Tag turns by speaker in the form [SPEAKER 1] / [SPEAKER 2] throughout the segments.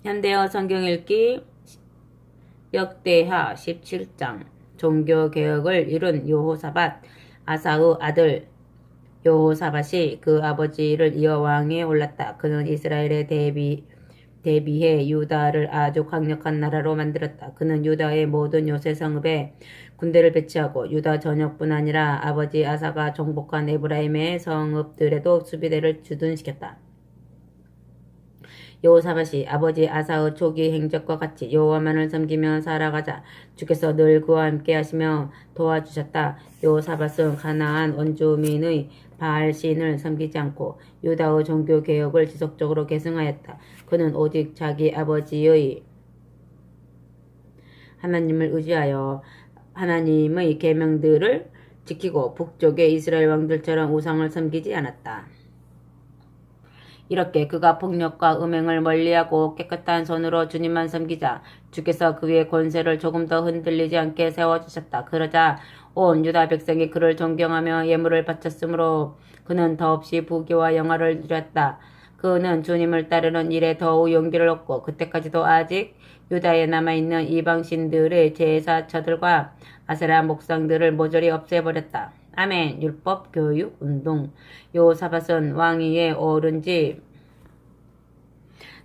[SPEAKER 1] 현대어 성경 읽기 역대하 17장. 종교개혁을 이룬 여호사밧. 아사의 아들 여호사밧이 그 아버지를 이어 왕위에 올랐다. 그는 이스라엘에 대비해 유다를 아주 강력한 나라로 만들었다. 그는 유다의 모든 요새 성읍에 군대를 배치하고 유다 전역뿐 아니라 아버지 아사가 정복한 에브라임의 성읍들에도 수비대를 주둔시켰다. 여호사밧이 아버지 아사의 초기 행적과 같이 여호와만을 섬기며 살아가자 주께서 늘 그와 함께 하시며 도와주셨다. 여호사밧은 가나안 원주민의 바알신을 섬기지 않고 유다의 종교개혁을 지속적으로 계승하였다. 그는 오직 자기 아버지의 하나님을 의지하여 하나님의 계명들을 지키고 북쪽의 이스라엘 왕들처럼 우상을 섬기지 않았다. 이렇게 그가 폭력과 음행을 멀리하고 깨끗한 손으로 주님만 섬기자 주께서 그의 권세를 조금 더 흔들리지 않게 세워주셨다. 그러자 온 유다 백성이 그를 존경하며 예물을 바쳤으므로 그는 더없이 부귀와 영화를 누렸다. 그는 주님을 따르는 일에 더욱 용기를 얻고 그때까지도 아직 유다에 남아있는 이방신들의 제사처들과 아세라 목상들을 모조리 없애버렸다. 아멘. 율법 교육 운동. 여호사밧은 왕위에 오른 지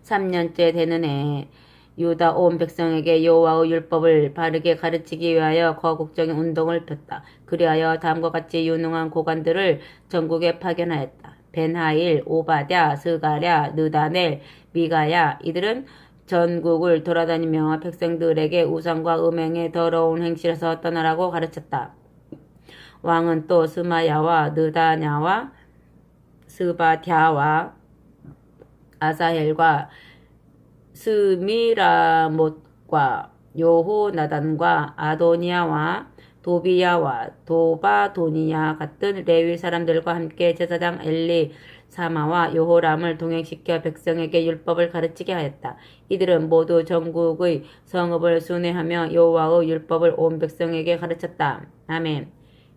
[SPEAKER 1] 3년째 되는 해 유다 온 백성에게 여호와의 율법을 바르게 가르치기 위하여 거국적인 운동을 폈다. 그리하여 다음과 같이 유능한 고관들을 전국에 파견하였다. 벤하일, 오바댜, 스가랴, 느다넬, 미가야. 이들은 전국을 돌아다니며 백성들에게 우상과 음행의 더러운 행실에서 떠나라고 가르쳤다. 왕은 또 스마야와 느다냐와 스바댜와 아사헬과 스미라못과 요호나단과 아도니아와 도비야와 도바도니야 같은 레위 사람들과 함께 제사장 엘리 사마와 요호람을 동행시켜 백성에게 율법을 가르치게 하였다. 이들은 모두 전국의 성읍을 순회하며 여호와의 율법을 온 백성에게 가르쳤다. 아멘.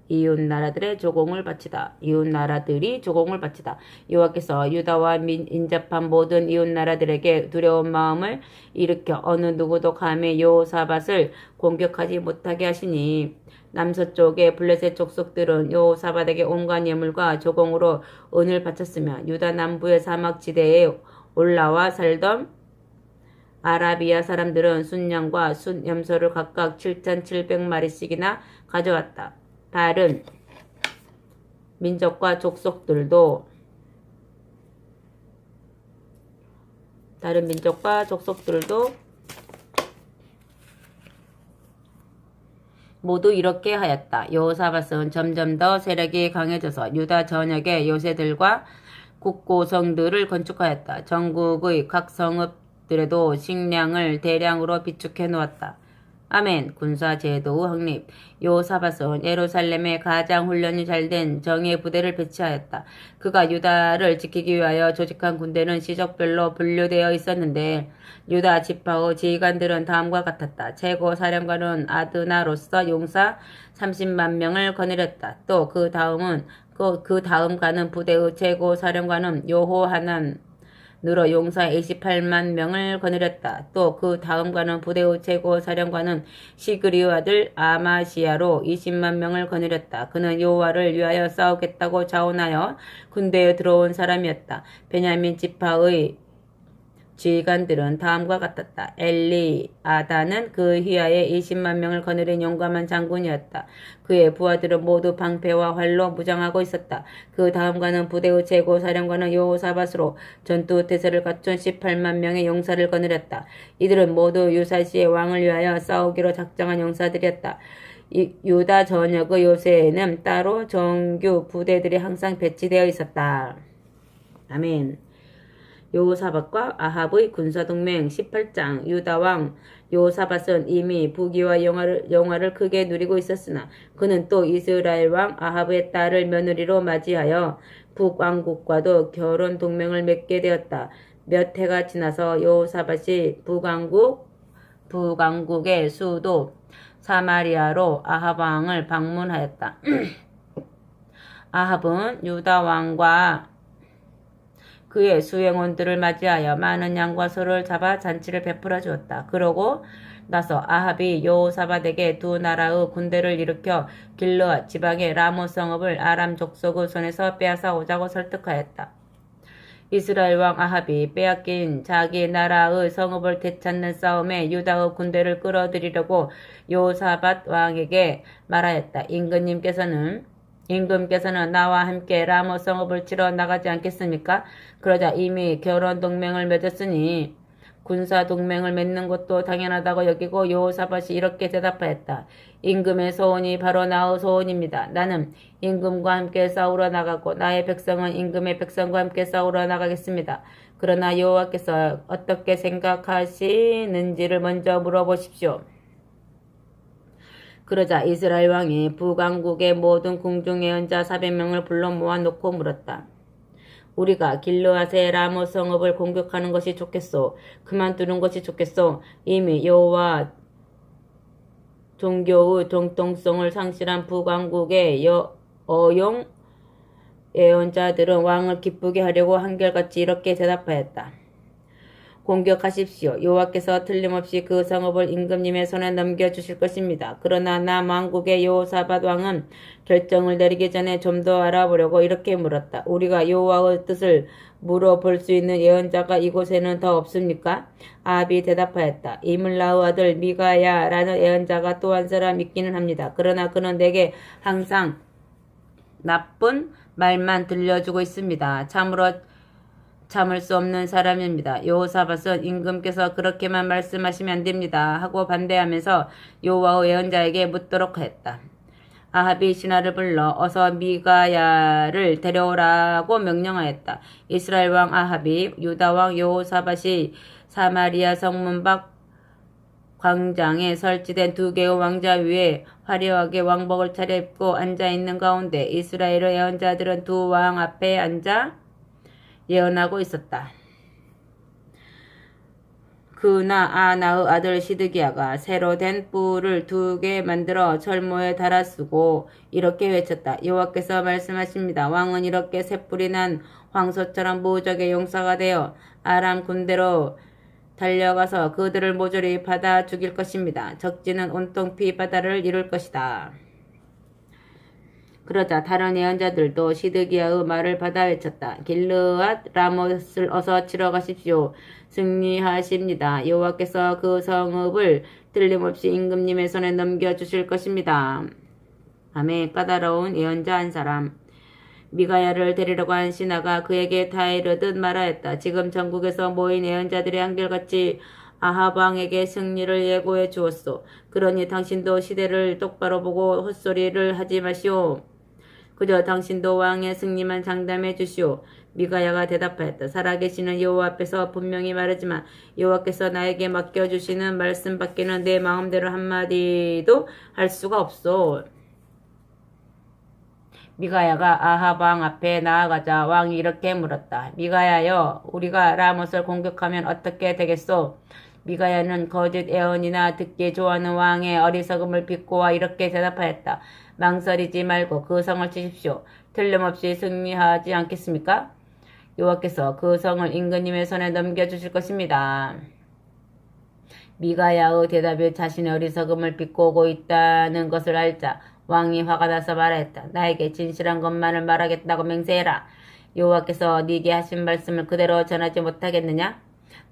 [SPEAKER 1] 이웃나라들의 조공을 바치다. 이웃나라들이 조공을 바치다. 여호와께서 유다와 인접한 모든 이웃나라들에게 두려운 마음을 일으켜 어느 누구도 감히 여호사밧을 공격하지 못하게 하시니 남서쪽의 블레셋 족속들은 여호사밧에게 온갖 예물과 조공으로 은을 바쳤으며 유다 남부의 사막지대에 올라와 살던 아라비아 사람들은 순양과 순염소를 각각 7,700마리씩이나 가져왔다. 다른 민족과 족속들도 모두 이렇게 하였다. 여호사밧은 점점 더 세력이 강해져서 유다 전역의 요새들과 국고성들을 건축하였다. 전국의 각 성읍들에도 식량을 대량으로 비축해 놓았다. 아멘. 군사제도 확립. 여호사밧은 예루살렘에 가장 훈련이 잘된 정예 부대를 배치하였다. 그가 유다를 지키기 위하여 조직한 군대는 시족별로 분류되어 있었는데 유다 지파의 지휘관들은 다음과 같았다. 최고 사령관은 아드나로서 용사 30만 명을 거느렸다. 또 그 다음 가는 부대의 최고 사령관은 여호하난 늘어 용사 28만 명을 거느렸다. 또 그 다음 가는 부대의 최고 사령관은 시그리의 아들 아마시아로 20만 명을 거느렸다. 그는 여호와를 위하여 싸우겠다고 자원하여 군대에 들어온 사람이었다. 베냐민 지파의 지휘관들은 다음과 같았다. 엘리아다는 그 휘하에 20만 명을 거느린 용감한 장군이었다. 그의 부하들은 모두 방패와 활로 무장하고 있었다. 그 다음가는 부대의 최고 사령관은 여호사밧으로 전투 태세를 갖춘 18만 명의 용사를 거느렸다. 이들은 모두 유사시의 왕을 위하여 싸우기로 작정한 용사들이었다. 유다 전역의 요새에는 따로 정규 부대들이 항상 배치되어 있었다. 아멘. 여호사밧과 아합의 군사동맹 18장. 유다왕 여호사밧은 이미 부귀와 영화를 크게 누리고 있었으나 그는 또 이스라엘 왕 아합의 딸을 며느리로 맞이하여 북왕국과도 결혼 동맹을 맺게 되었다. 몇 해가 지나서 여호사밧이 북왕국의 수도 사마리아로 아합 왕을 방문하였다. 아합은 유다 왕과 그의 수행원들을 맞이하여 많은 양과 소를 잡아 잔치를 베풀어 주었다. 그러고 나서 아합이 여호사밧에게 두 나라의 군대를 일으켜 길르앗 지방의 라모 성읍을 아람 족속의 손에서 빼앗아 오자고 설득하였다. 이스라엘 왕 아합이 빼앗긴 자기 나라의 성읍을 되찾는 싸움에 유다의 군대를 끌어들이려고 여호사밧 왕에게 말하였다. 임금께서는 나와 함께 라모 성읍을 치러 나가지 않겠습니까? 그러자 이미 결혼 동맹을 맺었으니 군사 동맹을 맺는 것도 당연하다고 여기고 여호사밧이 이렇게 대답하였다. 임금의 소원이 바로 나의 소원입니다. 나는 임금과 함께 싸우러 나가고 나의 백성은 임금의 백성과 함께 싸우러 나가겠습니다. 그러나 여호와께서 어떻게 생각하시는지를 먼저 물어보십시오. 그러자 이스라엘 왕이 북왕국의 모든 궁중 예언자 400명을 불러 모아놓고 물었다. 우리가 길르앗의 라모 성읍을 공격하는 것이 좋겠소? 그만두는 것이 좋겠소? 이미 여호와 종교의 정통성을 상실한 북왕국의 어용 예언자들은 왕을 기쁘게 하려고 한결같이 이렇게 대답하였다. 공격하십시오. 여호와께서 틀림없이 그 성읍을 임금님의 손에 넘겨주실 것입니다. 그러나 남왕국의 여호사밧 왕은 결정을 내리기 전에 좀 더 알아보려고 이렇게 물었다. 우리가 여호와의 뜻을 물어볼 수 있는 예언자가 이곳에는 더 없습니까? 아합이 대답하였다. 이물라의 아들 미가야라는 예언자가 또 한 사람 있기는 합니다. 그러나 그는 내게 항상 나쁜 말만 들려주고 있습니다. 참을 수 없는 사람입니다. 여호사밧은 임금께서 그렇게만 말씀하시면 안 됩니다. 하고 반대하면서 여호와의 예언자에게 묻도록 하였다. 아합이 신하를 불러 어서 미가야를 데려오라고 명령하였다. 이스라엘 왕 아합이 유다 왕 여호사밧이 사마리아 성문 밖 광장에 설치된 두 개의 왕자 위에 화려하게 왕복을 차려입고 앉아있는 가운데 이스라엘의 예언자들은 두 왕 앞에 앉아 예언하고 있었다. 그나아나의 아들 시드기야가 새로 된 뿔을 2개 만들어 철모에 달아 쓰고 이렇게 외쳤다. 여호와께서 말씀하십니다. 왕은 이렇게 새뿔이 난 황소처럼 무적의 용사가 되어 아람 군대로 달려가서 그들을 모조리 받아 죽일 것입니다. 적지는 온통 피바다를 이룰 것이다. 그러자 다른 예언자들도 시드기야의 말을 받아 외쳤다. 길르앗 라못을 어서 치러 가십시오. 승리하십니다. 여호와께서 그 성읍을 틀림없이 임금님의 손에 넘겨주실 것입니다. 아멘. 까다로운 예언자 한 사람. 미가야를 데리려고 한 신하가 그에게 타이르듯 말하였다. 지금 전국에서 모인 예언자들이 한결같이 아합 왕에게 승리를 예고해 주었소. 그러니 당신도 시대를 똑바로 보고 헛소리를 하지 마시오. 그저 당신도 왕의 승리만 장담해 주시오. 미가야가 대답하였다. 살아계시는 여호와 앞에서 분명히 말하지만 여호와께서 나에게 맡겨주시는 말씀밖에는 내 마음대로 한마디도 할 수가 없소. 미가야가 아합 왕 앞에 나아가자 왕이 이렇게 물었다. 미가야여, 우리가 라못을 공격하면 어떻게 되겠소? 미가야는 거짓 예언이나 듣기 좋아하는 왕의 어리석음을 비꼬아 이렇게 대답하였다. 망설이지 말고 그 성을 치십시오. 틀림없이 승리하지 않겠습니까? 여호와께서 그 성을 임금님의 손에 넘겨주실 것입니다. 미가야의 대답이 자신의 어리석음을 비꼬고 있다는 것을 알자 왕이 화가 나서 말하였다. 나에게 진실한 것만을 말하겠다고 맹세해라. 여호와께서 네게 하신 말씀을 그대로 전하지 못하겠느냐?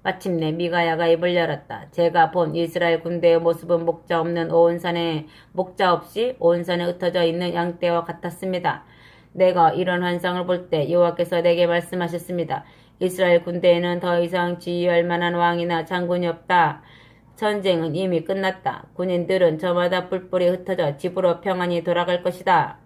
[SPEAKER 1] 마침내 미가야가 입을 열었다. 제가 본 이스라엘 군대의 모습은 목자 없이 온 산에 흩어져 있는 양떼와 같았습니다. 내가 이런 환상을 볼 때 여호와께서 내게 말씀하셨습니다. 이스라엘 군대에는 더 이상 지휘할 만한 왕이나 장군이 없다. 전쟁은 이미 끝났다. 군인들은 저마다 뿔뿔이 흩어져 집으로 평안히 돌아갈 것이다.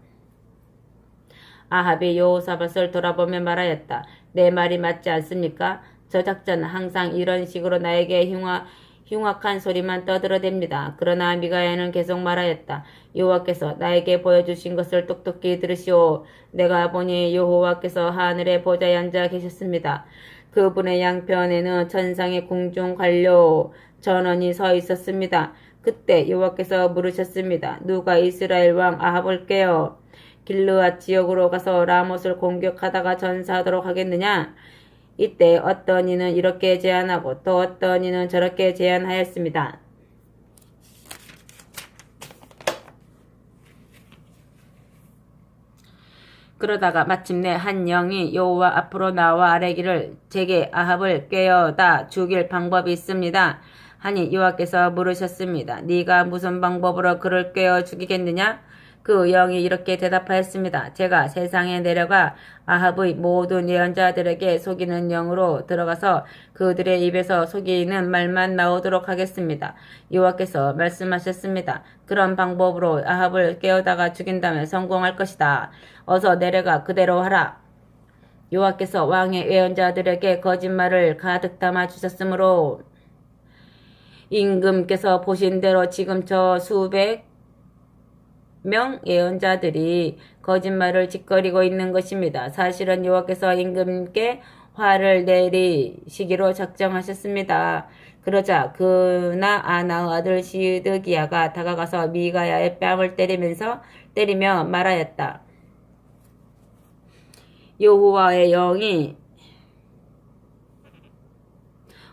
[SPEAKER 1] 아합이 여호사밧을 돌아보며 말하였다. 내 말이 맞지 않습니까? 저 작자는 항상 이런 식으로 나에게 흉악한 소리만 떠들어댑니다. 그러나 미가야는 계속 말하였다. 여호와께서 나에게 보여주신 것을 똑똑히 들으시오. 내가 보니 여호와께서 하늘의 보좌에 앉아 계셨습니다. 그분의 양편에는 천상의 궁중 관료 전원이 서 있었습니다. 그때 여호와께서 물으셨습니다. 누가 이스라엘 왕 아합을 깨어 길르앗 지역으로 가서 라못을 공격하다가 전사하도록 하겠느냐? 이때 어떤 이는 이렇게 제안하고 또 어떤 이는 저렇게 제안하였습니다. 그러다가 마침내 한 영이 여호와 앞으로 나와 아뢰기를 제게 아합을 꿰어다 죽일 방법이 있습니다. 하니 여호와께서 물으셨습니다. 네가 무슨 방법으로 그를 꿰어 죽이겠느냐? 그 영이 이렇게 대답하였습니다. 제가 세상에 내려가 아합의 모든 예언자들에게 속이는 영으로 들어가서 그들의 입에서 속이는 말만 나오도록 하겠습니다. 여호와께서 말씀하셨습니다. 그런 방법으로 아합을 깨우다가 죽인다면 성공할 것이다. 어서 내려가 그대로 하라. 여호와께서 왕의 예언자들에게 거짓말을 가득 담아 주셨으므로 임금께서 보신 대로 지금 저 수백 명 예언자들이 거짓말을 짓거리고 있는 것입니다. 사실은 여호와께서 임금께 화를 내리시기로 작정하셨습니다. 그러자 그나 아나의 아들 시드기야가 다가가서 미가야의 뺨을 때리며 말하였다. 여호와의 영이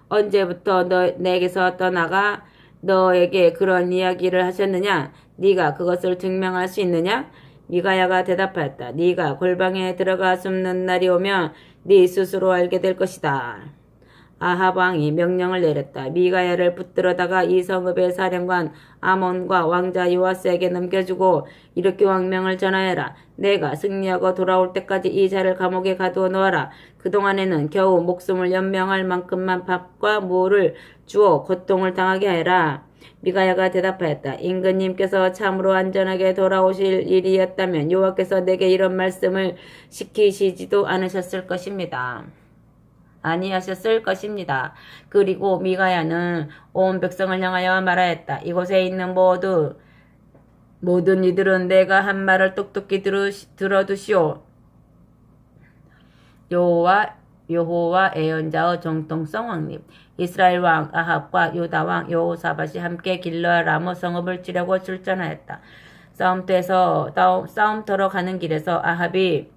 [SPEAKER 1] 언제부터 내게서 떠나가 너에게 그런 이야기를 하셨느냐? 네가 그것을 증명할 수 있느냐? 미가야가 대답하였다. 네가 골방에 들어가 숨는 날이 오면 네 스스로 알게 될 것이다. 아합 왕이 명령을 내렸다. 미가야를 붙들어다가 이 성읍의 사령관 아몬과 왕자 요아스에게 넘겨주고 이렇게 왕명을 전하여라. 내가 승리하고 돌아올 때까지 이 자를 감옥에 가두어 놓아라. 그동안에는 겨우 목숨을 연명할 만큼만 밥과 물을 주어 고통을 당하게 하여라. 미가야가 대답하였다. 임금님께서 참으로 안전하게 돌아오실 일이었다면 여호와께서 내게 이런 말씀을 시키시지도 않으셨을 것입니다. 아니하셨을 것입니다. 그리고 미가야는 온 백성을 향하여 말하였다. 이곳에 있는 모든 이들은 내가 한 말을 똑똑히 들어두시오. 여호와 예언자의 정통성 왕님. 이스라엘 왕 아합과 유다 왕 여호사밧이 함께 길르앗 라모 성읍을 치려고 출전하였다. 싸움터로 가는 길에서 아합이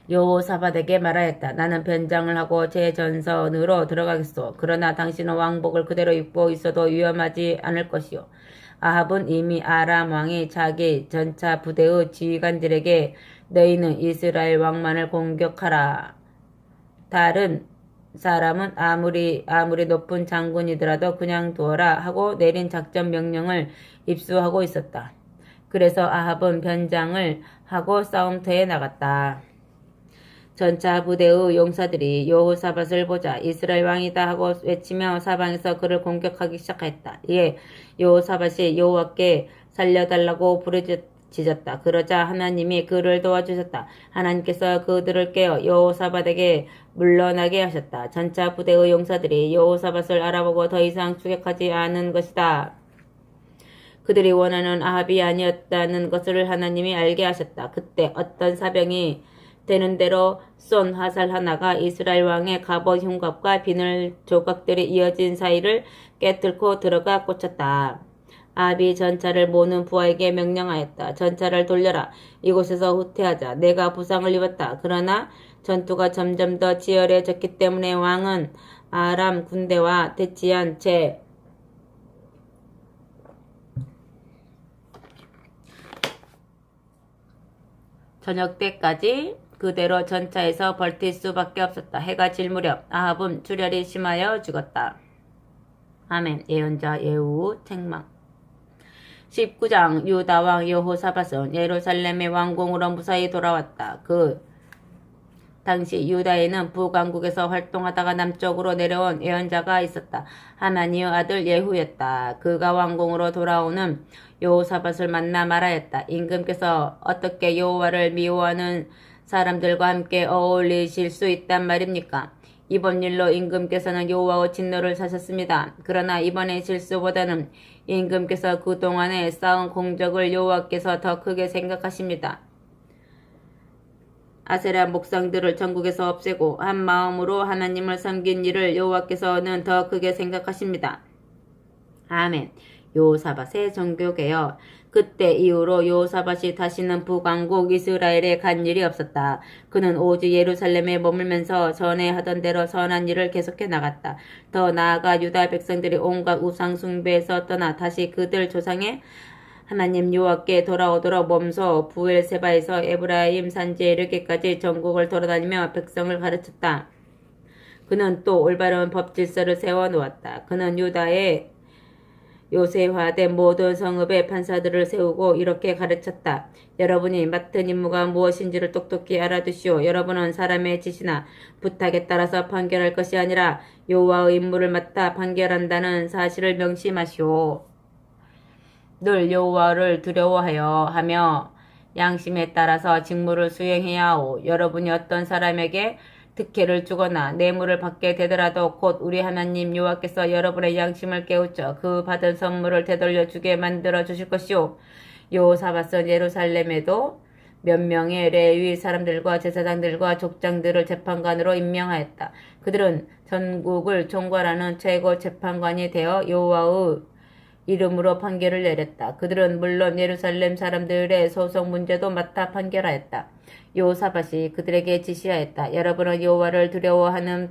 [SPEAKER 1] 여호사밧에게 말하였다. 나는 변장을 하고 제 전선으로 들어가겠소. 그러나 당신은 왕복을 그대로 입고 있어도 위험하지 않을 것이요. 아합은 이미 아람 왕이 자기 전차 부대의 지휘관들에게 너희는 이스라엘 왕만을 공격하라. 다른 사람은 아무리 높은 장군이더라도 그냥 두어라 하고 내린 작전 명령을 입수하고 있었다. 그래서 아합은 변장을 하고 싸움터에 나갔다. 전차 부대의 용사들이 여호사밧을 보자 이스라엘 왕이다 하고 외치며 사방에서 그를 공격하기 시작했다. 이에 여호사밧이 여호와께 살려달라고 부르짖었다. 그러자 하나님이 그를 도와주셨다. 하나님께서 그들을 깨어 여호사밧에게 물러나게 하셨다. 전차 부대의 용사들이 여호사밧을 알아보고 더 이상 추격하지 않은 것이다. 그들이 원하는 아합이 아니었다는 것을 하나님이 알게 하셨다. 그때 어떤 사병이 되는 대로 쏜 화살 하나가 이스라엘 왕의 갑옷 흉갑과 비늘 조각들이 이어진 사이를 깨뚫고 들어가 꽂혔다. 아합이 전차를 모는 부하에게 명령하였다. 전차를 돌려라. 이곳에서 후퇴하자. 내가 부상을 입었다. 그러나 전투가 점점 더 치열해졌기 때문에 왕은 아람 군대와 대치한 채 저녁 때까지 그대로 전차에서 버틸 수밖에 없었다. 해가 질 무렵 아합은 출혈이 심하여 죽었다. 아멘. 예언자 예후 책망 19장 유다 왕 여호사밧은 예루살렘의 왕궁으로 무사히 돌아왔다. 그 당시 유다에는 북왕국에서 활동하다가 남쪽으로 내려온 예언자가 있었다. 하나니의 아들 예후였다. 그가 왕궁으로 돌아오는 여호사밧을 만나 말하였다. 임금께서 어떻게 여호와를 미워하는 사람들과 함께 어울리실 수 있단 말입니까? 이번 일로 임금께서는 여호와의 진노를 사셨습니다. 그러나 이번의 실수보다는 임금께서 그동안에 쌓은 공적을 여호와께서 더 크게 생각하십니다. 아세라 목상들을 전국에서 없애고 한 마음으로 하나님을 섬긴 일을 여호와께서는 더 크게 생각하십니다. 아멘. 요사밧의 종교개혁. 그때 이후로 요사밧이 다시는 북왕국 이스라엘에 간 일이 없었다. 그는 오직 예루살렘에 머물면서 전에 하던 대로 선한 일을 계속해 나갔다. 더 나아가 유다 백성들이 온갖 우상 숭배에서 떠나 다시 그들 조상의 하나님 여호와께 돌아오도록 몸소 부엘세바에서 에브라임 산지에 이르기까지 전국을 돌아다니며 백성을 가르쳤다. 그는 또 올바른 법 질서를 세워 놓았다. 그는 유다의 요새화된 모든 성읍의 판사들을 세우고 이렇게 가르쳤다. 여러분이 맡은 임무가 무엇인지를 똑똑히 알아두시오. 여러분은 사람의 지시나 부탁에 따라서 판결할 것이 아니라 여호와의 임무를 맡아 판결한다는 사실을 명심하시오. 늘 여호와를 두려워하여 하며 양심에 따라서 직무를 수행해야 하오. 여러분이 어떤 사람에게 특혜를 주거나 뇌물을 받게 되더라도 곧 우리 하나님 여호와께서 여러분의 양심을 깨우쳐 그 받은 선물을 되돌려 주게 만들어 주실 것이오. 여호사밧은 예루살렘에도 몇 명의 레위 사람들과 제사장들과 족장들을 재판관으로 임명하였다. 그들은 전국을 총괄하는 최고 재판관이 되어 여호와의 이름으로 판결을 내렸다. 그들은 물론 예루살렘 사람들의 소송 문제도 맡아 판결하였다. 여호사밧이 그들에게 지시하였다. 여러분은 여호와를 두려워하는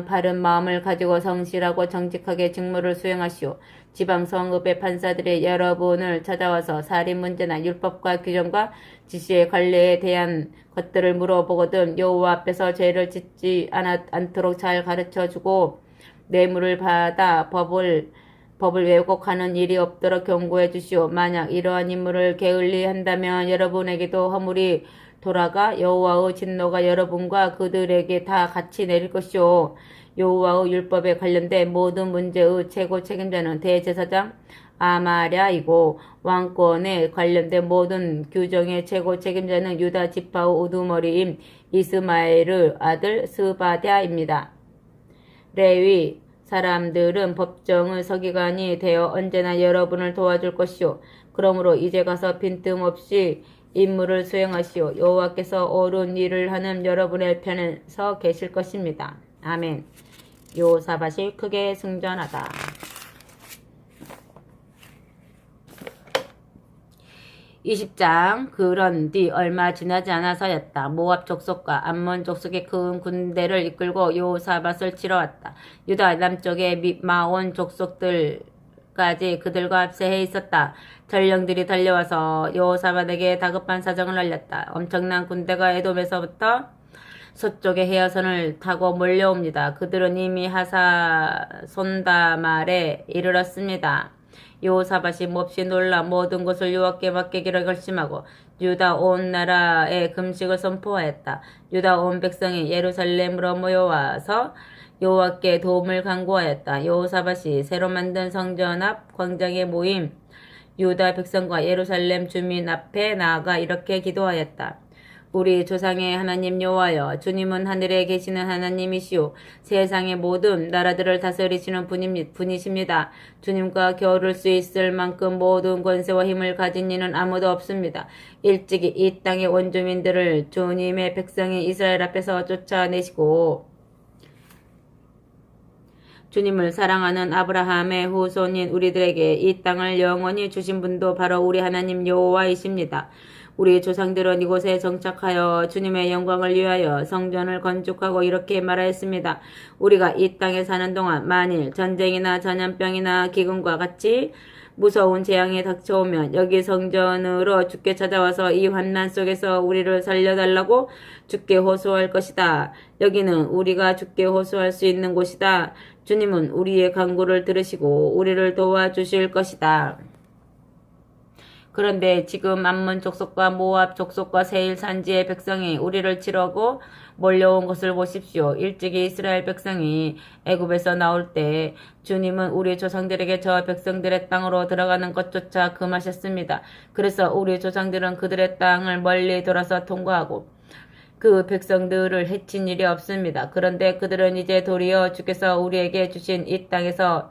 [SPEAKER 1] 바른 마음을 가지고 성실하고 정직하게 직무를 수행하시오. 지방 성읍의 판사들이 여러분을 찾아와서 살인 문제나 율법과 규정과 지시의 관례에 대한 것들을 물어보거든 여호와 앞에서 죄를 짓지 않도록 잘 가르쳐주고 뇌물을 받아 법을 왜곡하는 일이 없도록 경고해 주시오. 만약 이러한 임무를 게을리한다면 여러분에게도 허물이 돌아가 여호와의 진노가 여러분과 그들에게 다 같이 내릴 것이오. 여호와의 율법에 관련된 모든 문제의 최고 책임자는 대제사장 아마랴이고 왕권에 관련된 모든 규정의 최고 책임자는 유다 지파의 우두머리인 이스마엘의 아들 스바랴입니다. 레위 사람들은 법정의 서기관이 되어 언제나 여러분을 도와줄 것이오. 그러므로 이제 가서 빈틈없이 임무를 수행하시오. 여호와께서 옳은 일을 하는 여러분의 편에 서 계실 것입니다. 아멘. 여호사밧이 크게 승전하다. 20장. 그런 뒤 얼마 지나지 않아서였다. 모압 족속과 암몬 족속의 큰 군대를 이끌고 여호사밧을 치러 왔다. 유다 남쪽의 마온 족속들까지 그들과 합세해 있었다. 전령들이 달려와서 여호사밧에게 다급한 사정을 알렸다. 엄청난 군대가 에돔에서부터 서쪽의 해화선을 타고 몰려옵니다. 그들은 이미 하사손다말에 이르렀습니다. 여호사밧이 몹시 놀라 모든 것을 여호와께 맡기기를 결심하고 유다 온 나라에 금식을 선포하였다. 유다 온 백성이 예루살렘으로 모여와서 여호와께 도움을 간구하였다. 여호사밧이 새로 만든 성전 앞 광장에 모임 유다 백성과 예루살렘 주민 앞에 나아가 이렇게 기도하였다. 우리 조상의 하나님 여호와여, 주님은 하늘에 계시는 하나님이시오. 세상의 모든 나라들을 다스리시는 분이십니다. 주님과 겨룰 수 있을 만큼 모든 권세와 힘을 가진 이는 아무도 없습니다. 일찍이 이 땅의 원주민들을 주님의 백성인 이스라엘 앞에서 쫓아내시고 주님을 사랑하는 아브라함의 후손인 우리들에게 이 땅을 영원히 주신 분도 바로 우리 하나님 여호와이십니다. 우리 조상들은 이곳에 정착하여 주님의 영광을 위하여 성전을 건축하고 이렇게 말하였습니다. 우리가 이 땅에 사는 동안 만일 전쟁이나 전염병이나 기근과 같이 무서운 재앙이 닥쳐오면 여기 성전으로 주께 찾아와서 이 환난 속에서 우리를 살려달라고 주께 호소할 것이다. 여기는 우리가 주께 호소할 수 있는 곳이다. 주님은 우리의 간구를 들으시고 우리를 도와주실 것이다. 그런데 지금 암몬 족속과 모압 족속과 세일 산지의 백성이 우리를 치려고 몰려온 것을 보십시오. 일찍이 이스라엘 백성이 애굽에서 나올 때 주님은 우리 조상들에게 저 백성들의 땅으로 들어가는 것조차 금하셨습니다. 그래서 우리 조상들은 그들의 땅을 멀리 돌아서 통과하고 그 백성들을 해친 일이 없습니다. 그런데 그들은 이제 도리어 주께서 우리에게 주신 이 땅에서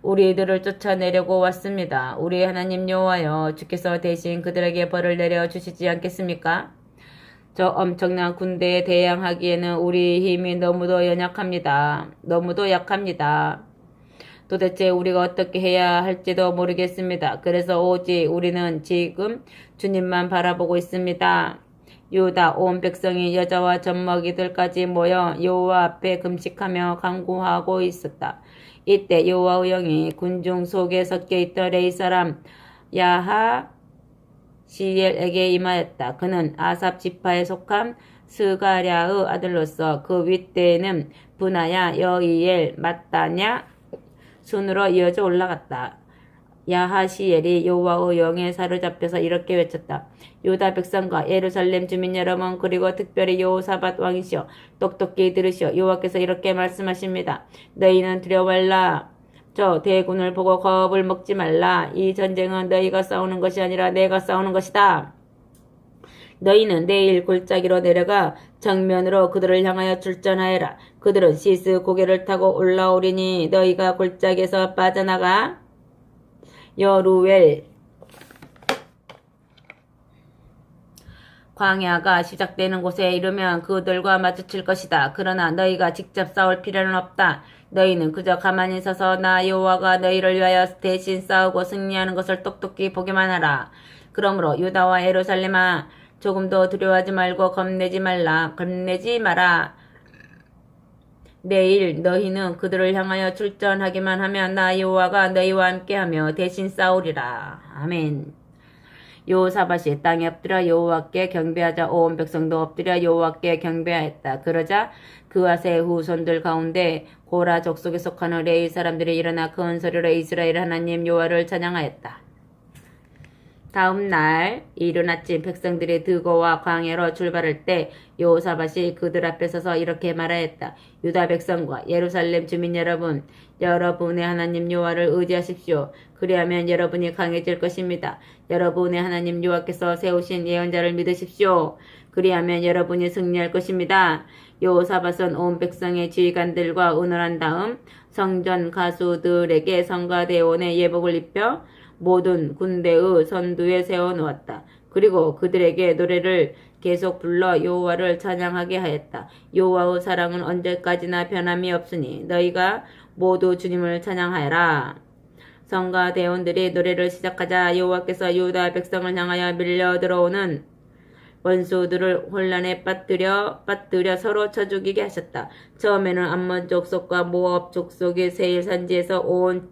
[SPEAKER 1] 우리들을 쫓아내려고 왔습니다. 우리 하나님 여호와여, 주께서 대신 그들에게 벌을 내려 주시지 않겠습니까? 저 엄청난 군대에 대항하기에는 우리 힘이 너무도 약합니다. 도대체 우리가 어떻게 해야 할지도 모르겠습니다. 그래서 오직 우리는 지금 주님만 바라보고 있습니다. 유다 온 백성이 여자와 젖먹이들까지 모여 여호와 앞에 금식하며 간구하고 있었다. 이때 여호와의 영이 군중 속에 섞여 있던 레위 사람 야하시엘에게 임하였다. 그는 아삽 지파에 속한 스가랴의 아들로서 그 윗대에는 브나야, 여이엘, 마따냐 순으로 이어져 올라갔다. 야하시엘이 여호와의 영에 사로잡혀서 이렇게 외쳤다. 유다 백성과 예루살렘 주민 여러분, 그리고 특별히 여호사밧 왕이시여, 똑똑히 들으시오. 여호와께서 이렇게 말씀하십니다. 너희는 두려워 말라. 저 대군을 보고 겁을 먹지 말라. 이 전쟁은 너희가 싸우는 것이 아니라 내가 싸우는 것이다. 너희는 내일 골짜기로 내려가 정면으로 그들을 향하여 출전하여라. 그들은 시스 고개를 타고 올라오리니 너희가 골짜기에서 빠져나가 여루엘 광야가 시작되는 곳에 이르면 그들과 마주칠 것이다. 그러나 너희가 직접 싸울 필요는 없다. 너희는 그저 가만히 서서 나 여호와가 너희를 위하여 대신 싸우고 승리하는 것을 똑똑히 보기만 하라. 그러므로 유다와 예루살렘아, 조금도 두려워하지 말고 겁내지 마라. 내일 너희는 그들을 향하여 출전하기만 하면 나 여호와가 너희와 함께하며 대신 싸우리라. 아멘. 여호사밧이 땅에 엎드려 여호와께 경배하자 온 백성도 엎드려 여호와께 경배하였다. 그러자 그아세 후손들 가운데 고라 족속에 속하는 레위 사람들이 일어나 큰 소리로 이스라엘 하나님 여호와를 찬양하였다. 다음 날 이른 아침 백성들이 드고와 광야로 출발할 때 여호사밧이 그들 앞에 서서 이렇게 말하였다. 유다 백성과 예루살렘 주민 여러분, 여러분의 하나님 여호와를 의지하십시오. 그리하면 여러분이 강해질 것입니다. 여러분의 하나님 여호와께서 세우신 예언자를 믿으십시오. 그리하면 여러분이 승리할 것입니다. 여호사밧은 온 백성의 지휘관들과 의논한 다음 성전 가수들에게 성가대원의 예복을 입혀 모든 군대의 선두에 세워놓았다. 그리고 그들에게 노래를 계속 불러 여호와를 찬양하게 하였다. 여호와의 사랑은 언제까지나 변함이 없으니 너희가 모두 주님을 찬양하여라. 성가대원들이 노래를 시작하자 여호와께서 유다 백성을 향하여 밀려 들어오는 원수들을 혼란에 빠뜨려 서로 쳐 죽이게 하셨다. 처음에는 암몬 족속과 모압 족속이 세일 산지에서 온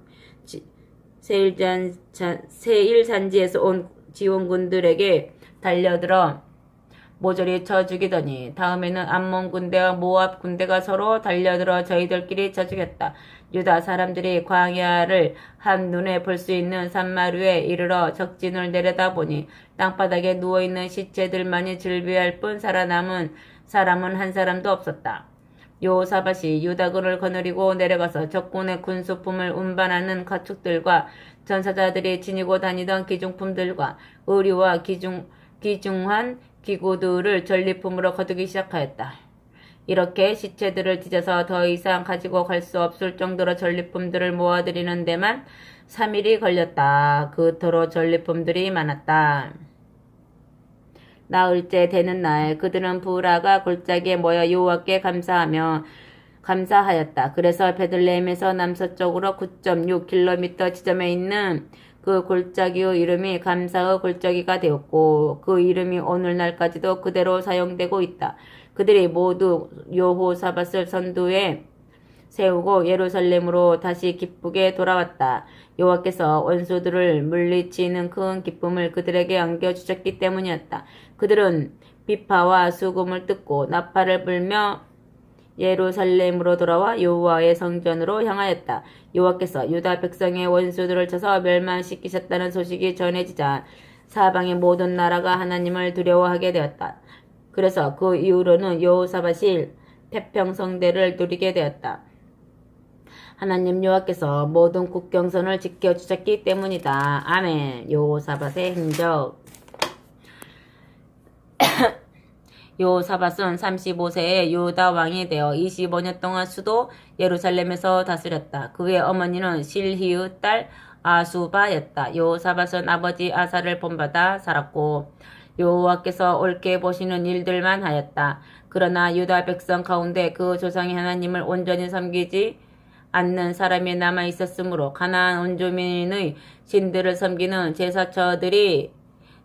[SPEAKER 1] 지원군들에게 달려들어 모조리 쳐 죽이더니 다음에는 암몬 군대와 모압 군대가 서로 달려들어 저희들끼리 쳐 죽였다. 유다 사람들이 광야를 한눈에 볼 수 있는 산마루에 이르러 적진을 내려다보니 땅바닥에 누워있는 시체들만이 즐비할 뿐 살아남은 사람은 한 사람도 없었다. 여호사밧이 유다군을 거느리고 내려가서 적군의 군수품을 운반하는 가축들과 전사자들이 지니고 다니던 기중품들과 의류와 귀중한 기구들을 전리품으로 거두기 시작하였다. 이렇게 시체들을 뒤져서 더 이상 가지고 갈 수 없을 정도로 전리품들을 모아들이는 데만 3일이 걸렸다. 그토록 전리품들이 많았다. 나흘째 되는 날 그들은 부라가 골짜기에 모여 여호와께 감사하였다. 그래서 베들레헴에서 남서쪽으로 9.6km 지점에 있는 그 골짜기의 이름이 감사의 골짜기가 되었고 그 이름이 오늘날까지도 그대로 사용되고 있다. 그들이 모두 여호사밧을 선두에 세우고 예루살렘으로 다시 기쁘게 돌아왔다. 여호와께서 원수들을 물리치는 큰 기쁨을 그들에게 안겨주셨기 때문이었다. 그들은 비파와 수금을 뜯고 나팔을 불며 예루살렘으로 돌아와 여호와의 성전으로 향하였다. 여호와께서 유다 백성의 원수들을 쳐서 멸망시키셨다는 소식이 전해지자 사방의 모든 나라가 하나님을 두려워하게 되었다. 그래서 그 이후로는 여호사밧이 태평성대를 누리게 되었다. 하나님 여호와께서 모든 국경선을 지켜주셨기 때문이다. 아멘. 여호사밧의 행적. 여호사밧은 35세에 유다 왕이 되어 25년 동안 수도 예루살렘에서 다스렸다. 그의 어머니는 실히의 딸 아수바였다. 여호사밧은 아버지 아사를 본받아 살았고 여호와께서 옳게 보시는 일들만 하였다. 그러나 유다 백성 가운데 그 조상의 하나님을 온전히 섬기지 않는 사람이 남아 있었으므로 가나안 원주민의 신들을 섬기는 제사처들이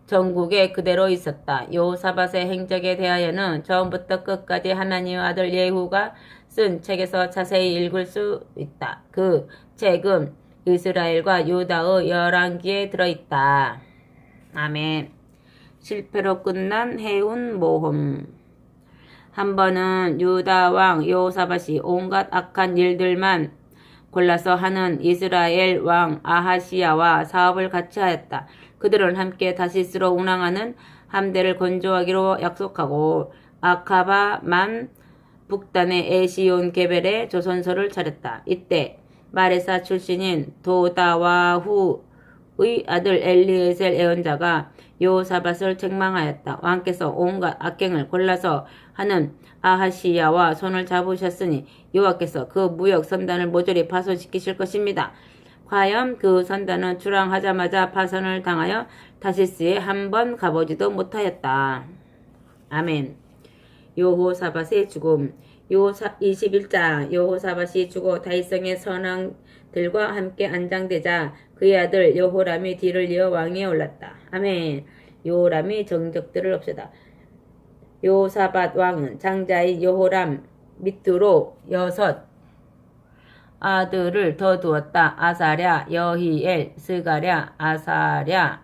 [SPEAKER 1] 전국에 그대로 있었다. 여호사밧의 행적에 대하여는 처음부터 끝까지 하나님의 아들 예후가 쓴 책에서 자세히 읽을 수 있다. 그 책은 이스라엘과 유다의 열왕기에 들어있다. 아멘. 실패로 끝난 해운 모험. 한 번은 유다 왕 여호사밧이 온갖 악한 일들만 골라서 하는 이스라엘 왕 아하시야와 사업을 같이 하였다. 그들은 함께 다시스로 운항하는 함대를 건조하기로 약속하고 아카바만 북단의 에시온 게벨에 조선소를 차렸다. 이때 마레사 출신인 도다와후의 아들 엘리에셀 예언자가 여호사밧을 책망하였다. 왕께서 온갖 악행을 골라서 하는 아하시야와 손을 잡으셨으니 여호와께서 그 무역 선단을 모조리 파손시키실 것입니다. 과연 그 선단은 출항하자마자 파손을 당하여 다시스에 한 번 가보지도 못하였다. 아멘. 여호사밧의 죽음. 21장. 여호사밧이 죽어 다윗성의 선왕들과 함께 안장되자 그의 아들 여호람이 뒤를 이어 왕위에 올랐다. 아멘. 여호람이 정적들을 없애다. 여호사밧 왕은 장자인 여호람 밑으로 6 아들을 더 두었다. 아사랴, 여히엘, 스가랴, 아사랴,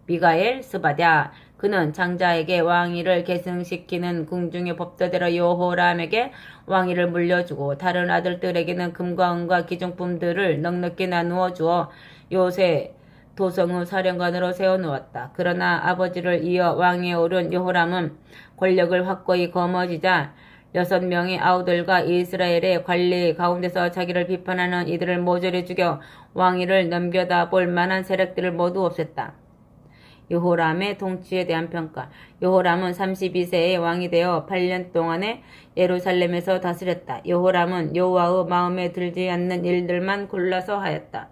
[SPEAKER 1] 미가엘, 스바랴. 그는 장자에게 왕위를 계승시키는 궁중의 법도대로 여호람에게 왕위를 물려주고 다른 아들들에게는 금과 은과 기중품들을 넉넉히 나누어 주어 요새 도성의 사령관으로 세워놓았다. 그러나 아버지를 이어 왕위에 오른 여호람은 권력을 확고히 거머쥐자 6명의 아우들과 이스라엘의 관리 가운데서 자기를 비판하는 이들을 모조리 죽여 왕위를 넘겨다 볼 만한 세력들을 모두 없앴다. 여호람의 통치에 대한 평가. 여호람은 32세에 왕이 되어 8년 동안에 예루살렘에서 다스렸다. 여호람은 여호와의 마음에 들지 않는 일들만 골라서 하였다.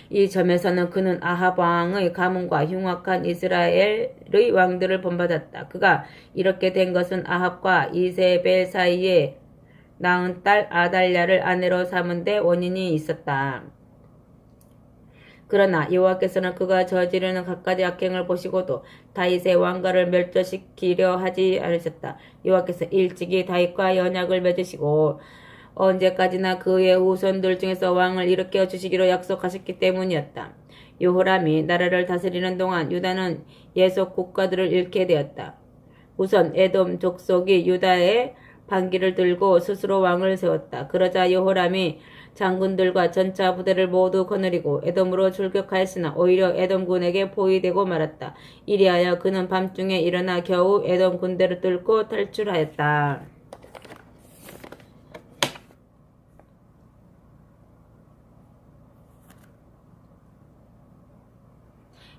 [SPEAKER 1] 이 점에서는 그는 아합 왕의 가문과 흉악한 이스라엘의 왕들을 본받았다. 그가 이렇게 된 것은 아합과 이세벨 사이에 낳은 딸 아달랴를 아내로 삼은 데 원인이 있었다. 그러나 여호와께서는 그가 저지르는 갖가지 악행을 보시고도 다윗의 왕가를 멸절시키려 하지 않으셨다. 여호와께서 일찍이 다윗과 연약을 맺으시고 언제까지나 그의 후손들 중에서 왕을 일으켜 주시기로 약속하셨기 때문이었다. 여호람이 나라를 다스리는 동안 유다는 예속 국가들을 잃게 되었다. 우선 에돔 족속이 유다의 반기를 들고 스스로 왕을 세웠다. 그러자 여호람이 장군들과 전차 부대를 모두 거느리고 에돔으로 출격하였으나 오히려 에돔군에게 포위되고 말았다. 이리하여 그는 밤중에 일어나 겨우 에돔 군대를 뚫고 탈출하였다.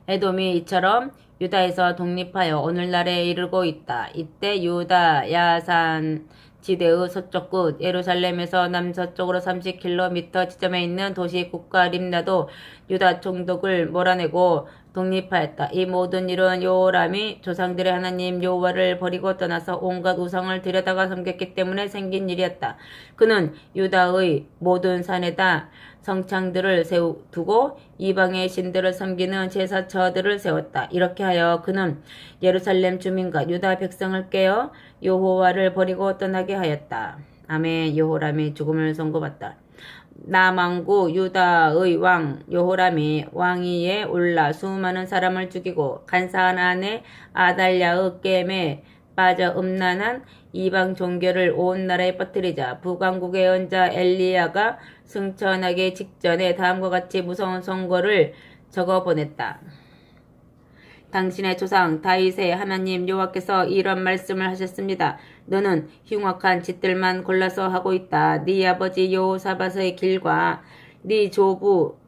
[SPEAKER 1] 에돔이 이처럼 유다에서 독립하여 오늘날에 이르고 있다. 이때 유다 야산 지대의 서쪽 끝 예루살렘에서 남서쪽으로 30km 지점에 있는 도시 국가 림나도 유다 총독을 몰아내고 독립하였다. 이 모든 일은 여호람이 조상들의 하나님 여호와를 버리고 떠나서 온갖 우상을 들여다가 섬겼기 때문에 생긴 일이었다. 그는 유다의 모든 산에다 성창들을 두고 이방의 신들을 섬기는 제사처들을 세웠다. 이렇게 하여 그는 예루살렘 주민과 유다 백성을 깨어 여호와를 버리고 떠나게 하였다. 아멘. 여호람이 죽음을 선고받다. 남왕국 유다의 왕 여호람이 왕위에 올라 수많은 사람을 죽이고 간사한 아내 아달랴의 깸에 빠져 음란한 이방 종교를 온 나라에 퍼뜨리자 북왕국의 언자 엘리야가 승천하기 직전에 다음과 같이 무서운 선고를 적어보냈다. 당신의 조상 다윗의 하나님 여호와께서 이런 말씀을 하셨습니다. 너는 흉악한 짓들만 골라서 하고 있다. 네 아버지 여호사밧의 길과 네 조부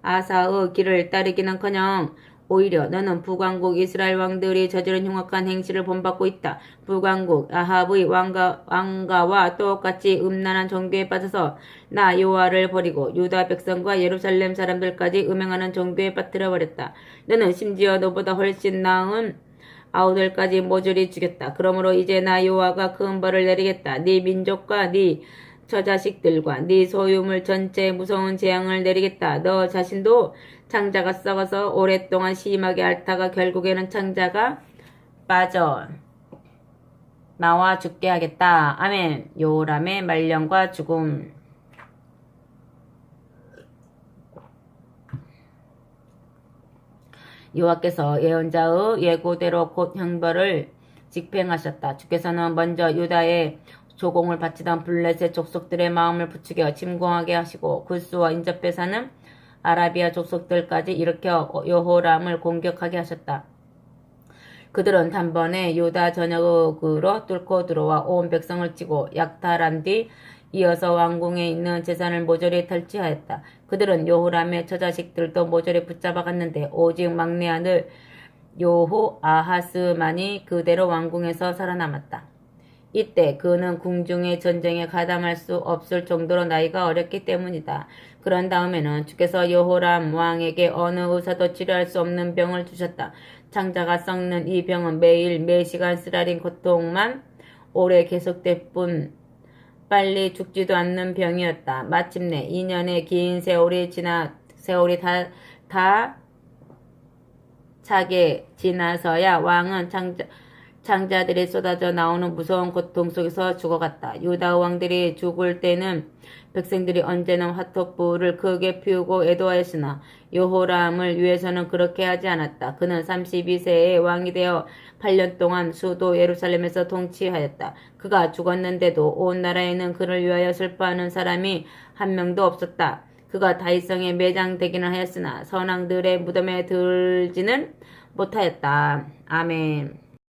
[SPEAKER 1] 아사의 길을 따르기는커녕 오히려 너는 북왕국 이스라엘 왕들이 저지른 흉악한 행실을 본받고 있다. 북왕국 아합의 왕가와 똑같이 음란한 종교에 빠져서 나 여호와를 버리고 유다 백성과 예루살렘 사람들까지 음행하는 종교에 빠뜨려버렸다. 너는 심지어 너보다 훨씬 나은 아우들까지 모조리 죽였다. 그러므로 이제 나 여호와가 큰 벌을 내리겠다. 네 민족과 네 처자식들과 네 소유물 전체에 무서운 재앙을 내리겠다. 너 자신도 창자가 썩어서 오랫동안 심하게 앓다가 결국에는 창자가 빠져 나와 죽게 하겠다. 아멘. 요람의 말년과 죽음. 여호와께서 예언자의 예고대로 곧 형벌을 집행하셨다. 주께서는 먼저 유다의 조공을 바치던 블레셋 족속들의 마음을 부추겨 침공하게 하시고 구스와 인접해 사는 아라비아 족속들까지 일으켜 여호람을 공격하게 하셨다. 그들은 단번에 유다 전역으로 뚫고 들어와 온 백성을 치고 약탈한 뒤 이어서 왕궁에 있는 재산을 모조리 탈취하였다. 그들은 여호람의 처자식들도 모조리 붙잡아갔는데 오직 막내 아들 여호 아하스만이 그대로 왕궁에서 살아남았다. 이때 그는 궁중의 전쟁에 가담할 수 없을 정도로 나이가 어렸기 때문이다. 그런 다음에는 주께서 여호람 왕에게 어느 의사도 치료할 수 없는 병을 주셨다. 창자가 썩는 이 병은 매일 매시간 쓰라린 고통만 오래 계속될 뿐 빨리 죽지도 않는 병이었다. 마침내 2년의 긴 세월이 다 차게 지나서야 왕은 장자들이 쏟아져 나오는 무서운 고통 속에서 죽어갔다. 유다 왕들이 죽을 때는 백성들이 언제나 화톡불을 크게 피우고 애도하였으나 여호람을 위해서는 그렇게 하지 않았다. 그는 32세에 왕이 되어 8년 동안 수도 예루살렘에서 통치하였다. 그가 죽었는데도 온 나라에는 그를 위하여 슬퍼하는 사람이 한 명도 없었다. 그가 다윗성에 매장되기는 하였으나 선왕들의 무덤에 들지는 못하였다. 아멘.